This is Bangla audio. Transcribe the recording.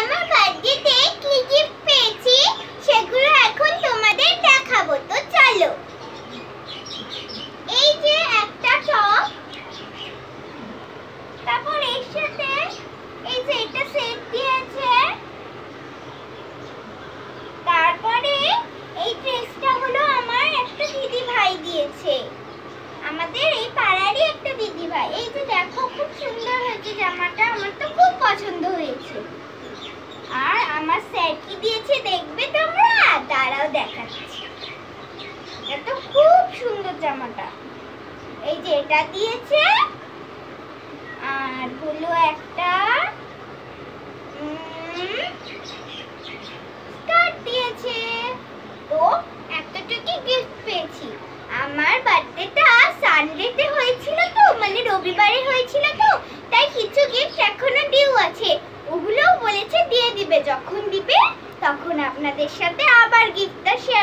আমার বার্থডেতে কি গিফট পেয়েছি সেগুলো এখন তোমাদের দেখাবো। তো চলো। এই যে একটা টপ, তারপর এর সাথে এই যে এটা সেট দিয়েছে, তারপরে এই ড্রেসটা হলো আমার একটা দিদি ভাই দিয়েছে, আমাদের এই পাড়ারই একটা দিদি ভাই। এই যে দেখো খুব সুন্দর হয়েছে জামাটা, আমার তো খুব পছন্দ হয়েছে। আর আমার স্যার কি দিয়েছে দেখবে তোমরা, দাঁড়াও দেখাচ্ছি। এটা তো খুব সুন্দর জামাটা, এই যে এটা দিয়েছে, আর হলো একটা স্কার্ট দিয়েছে। তো এতটুকু গিফট পেয়েছি। আমার বার্থডেটা সানডেতে হয়েছিল তো, মানে রবিবারে হয়েছিল তো, তাই কিছু গিফট এখনো ডিউ আছে, ওগুলোও বলেছে দিয়ে দিবে, যখন দিবে তখন আপনাদের সাথে আবার গিফটটা শেয়ার